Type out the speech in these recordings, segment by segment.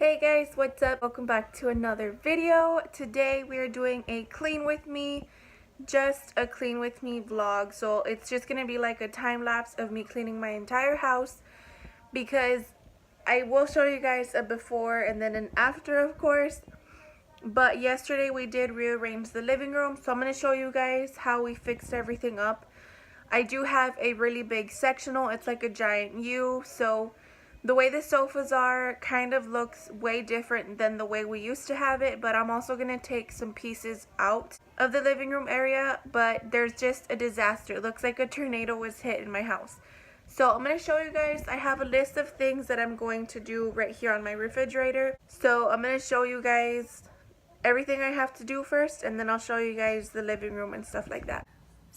Hey guys, what's up? Welcome back to another video. Today we are doing a clean with me, just a clean with me vlog. So it's just gonna be like a time lapse of me cleaning my entire house, because I will show you guys a before and then an after, of course. But yesterday we did rearrange the living room, so I'm gonna show you guys how we fixed everything up. I do have a really big sectional. It's like a giant U, so the way the sofas are kind of looks way different than the way we used to have it, but I'm also going to take some pieces out of the living room area, but there's just a disaster. It looks like a tornado was hit in my house. So I'm going to show you guys, I have a list of things that I'm going to do right here on my refrigerator. So I'm going to show you guys everything I have to do first, and then I'll show you guys the living room and stuff like that.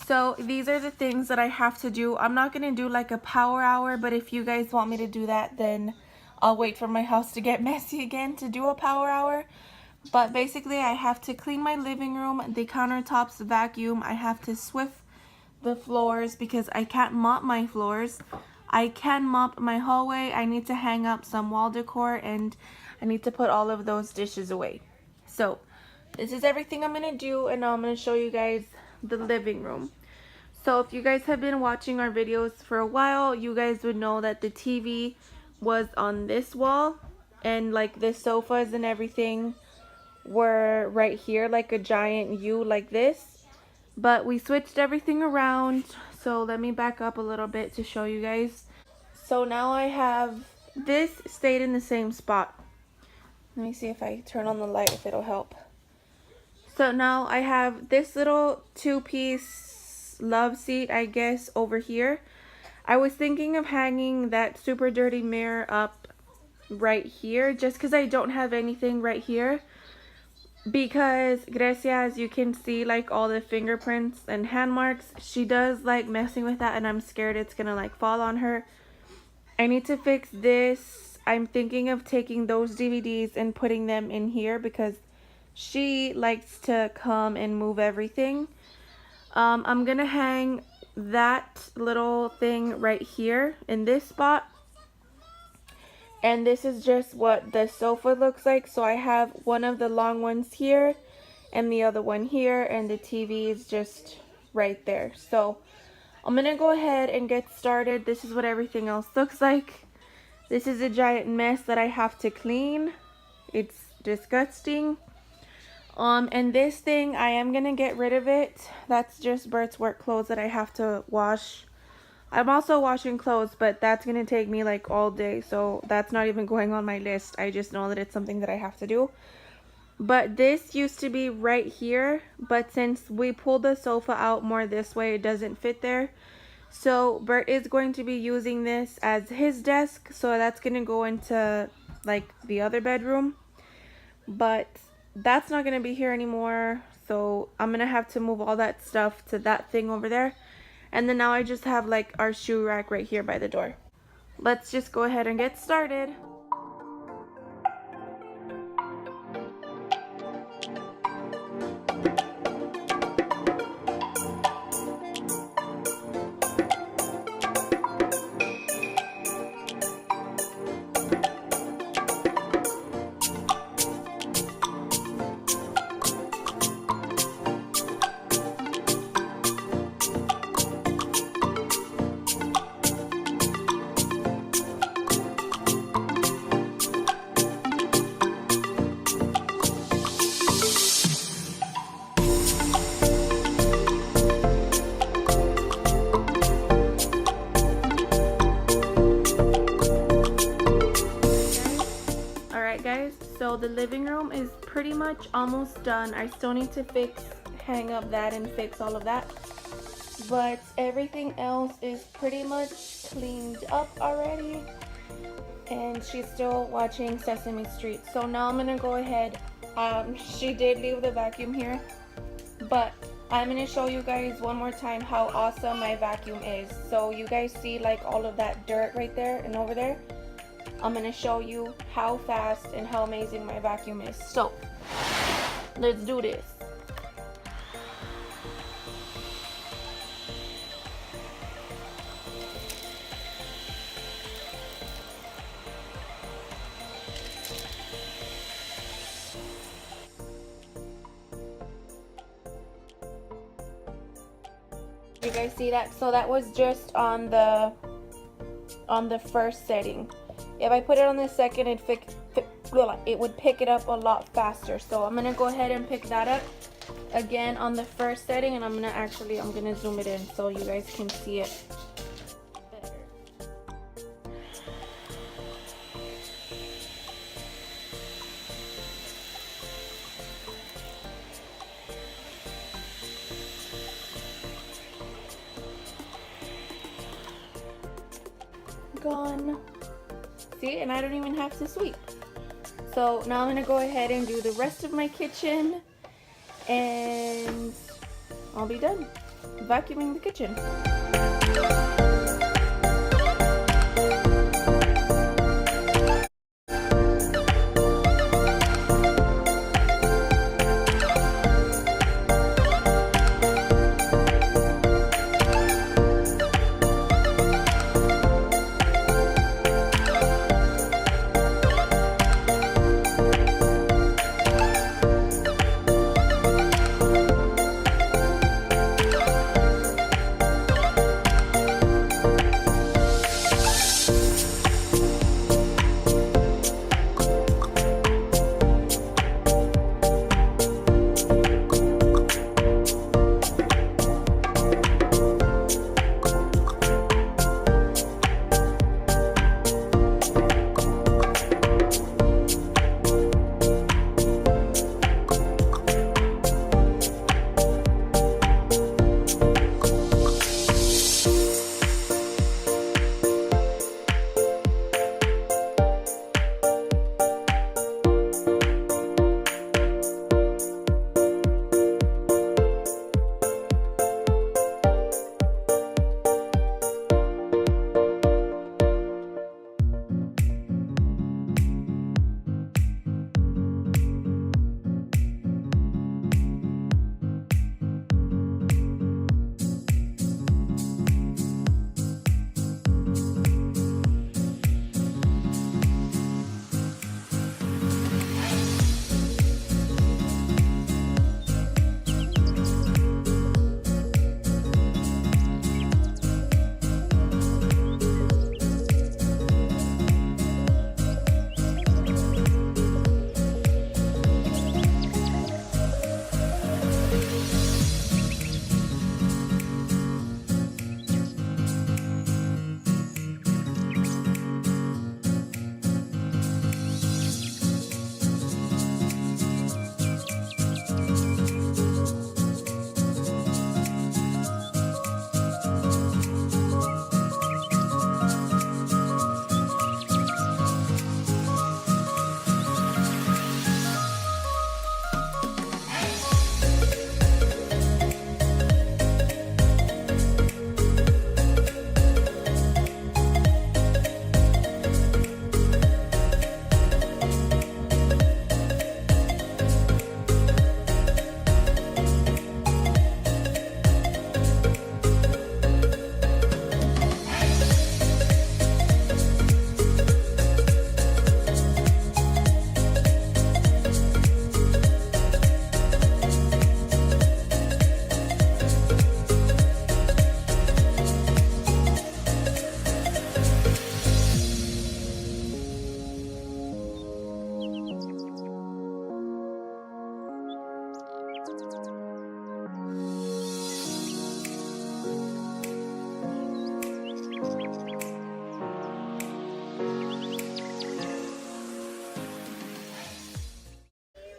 So these are the things that I have to do. I'm not going to do like a power hour, but if you guys want me to do that, then I'll wait for my house to get messy again to do a power hour. But basically I have to clean my living room, the countertops, vacuum. I have to swift the floors because I can't mop my floors. I can mop my hallway. I need to hang up some wall decor, and I need to put all of those dishes away. So this is everything I'm going to do, and now I'm going to show you guys the living room. So if you guys have been watching our videos for a while, you guys would know that the TV was on this wall, and like the sofas and everything were right here, like a giant U like this. But we switched everything around, so let me back up a little bit to show you guys. So now I have this stayed in the same spot. Let me see if I turn on the light, if it'll help. So now I have this little two-piece love seat, I guess, over here. I was thinking of hanging that super dirty mirror up right here, just because I don't have anything right here. Because Grecia, as you can see, like all the fingerprints and hand marks, she does like messing with that, and I'm scared it's gonna like fall on her. I need to fix this. I'm thinking of taking those DVDs and putting them in here because she likes to come and move everything. I'm gonna hang that little thing right here in this spot, and this is just what the sofa looks like. So I have one of the long ones here and the other one here, and the TV is just right there. So I'm gonna go ahead and get started. This is what everything else looks like. This is a giant mess that I have to clean. It's disgusting. And this thing, I am gonna get rid of it. That's just Bert's work clothes that I have to wash. I'm also washing clothes, but that's gonna take me like all day, so that's not even going on my list. I just know that it's something that I have to do. But this used to be right here, but since we pulled the sofa out more this way, it doesn't fit there. So Bert is going to be using this as his desk, so that's gonna go into like the other bedroom. But that's not going to be here anymore, so I'm going to have to move all that stuff to that thing over there. And then now I just have like our shoe rack right here by the door. Let's just go ahead and get started. Guys, so the living room is pretty much almost done. I still need to hang up that and fix all of that, but everything else is pretty much cleaned up already, and she's still watching Sesame Street. So now I'm gonna go ahead. She did leave the vacuum here, but I'm gonna show you guys one more time how awesome my vacuum is. So you guys see like all of that dirt right there and over there. I'm going to show you how fast and how amazing my vacuum is. So, let's do this. guys see that? So that was just on the first setting. If I put it on the second, it would pick it up a lot faster. So I'm gonna go ahead and pick that up again on the first setting, and I'm gonna zoom it in so you guys can see it better. Gone. See, and I don't even have to sweep. So now I'm gonna go ahead and do the rest of my kitchen, and I'll be done vacuuming the kitchen.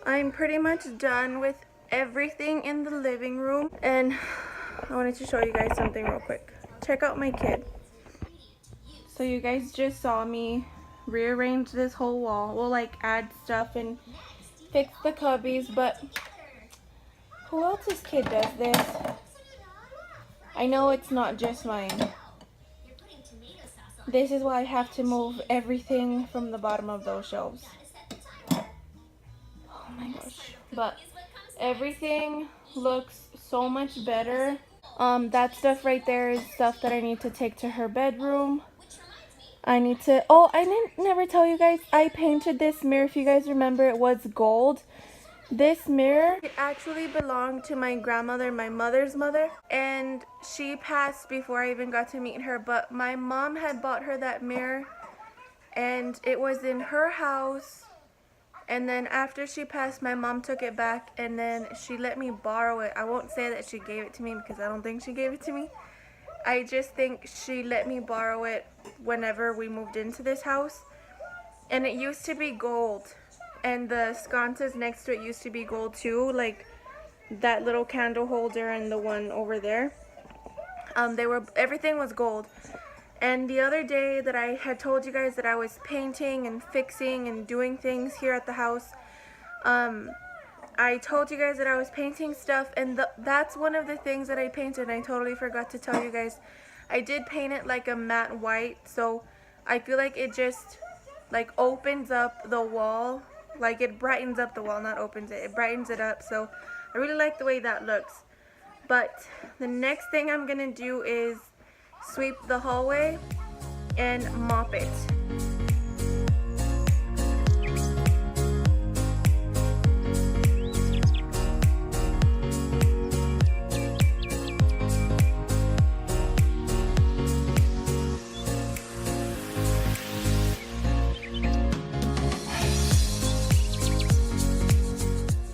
I'm pretty much done with everything in the living room, and I wanted to show you guys something real quick. Check out my kid. So you guys just saw me rearrange this whole wall. We'll like add stuff and fix the cubbies, but who else's kid does this? I know it's not just mine. This is why I have to move everything from the bottom of those shelves. Oh my gosh. But everything looks so much better. That stuff right there is stuff that I need to take to her bedroom. I need to, oh, I didn't never tell you guys, I painted this mirror. If you guys remember, it was gold. This mirror, it actually belonged to my grandmother, my mother's mother, and she passed before I even got to meet her, but my mom had bought her that mirror and it was in her house, and then after she passed, my mom took it back and then she let me borrow it. I won't say that she gave it to me because I don't think she gave it to me. I just think she let me borrow it whenever we moved into this house, and it used to be gold. And the sconces next to it used to be gold too, like that little candle holder and the one over there. Everything was gold. And the other day that I had told you guys that I was painting and fixing and doing things here at the house, I told you guys that I was painting stuff, and that's one of the things that I painted. I totally forgot to tell you guys. I did paint it like a matte white, so I feel like it just like opens up the wall. Like it brightens up the wall, not opens it. It brightens it up, so I really like the way that looks. But the next thing I'm gonna do is sweep the hallway and mop it.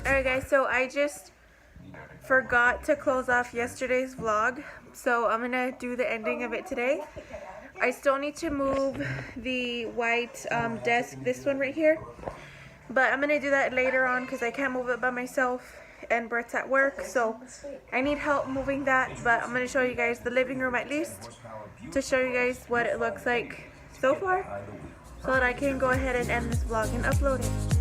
Alright guys, so I just forgot to close off yesterday's vlog, so I'm gonna do the ending of it today. I still need to move the white desk, this one right here, but I'm gonna do that later on because I can't move it by myself and Bert's at work, so I need help moving that. But I'm gonna show you guys the living room at least to show you guys what it looks like so far, so that I can go ahead and end this vlog and upload it.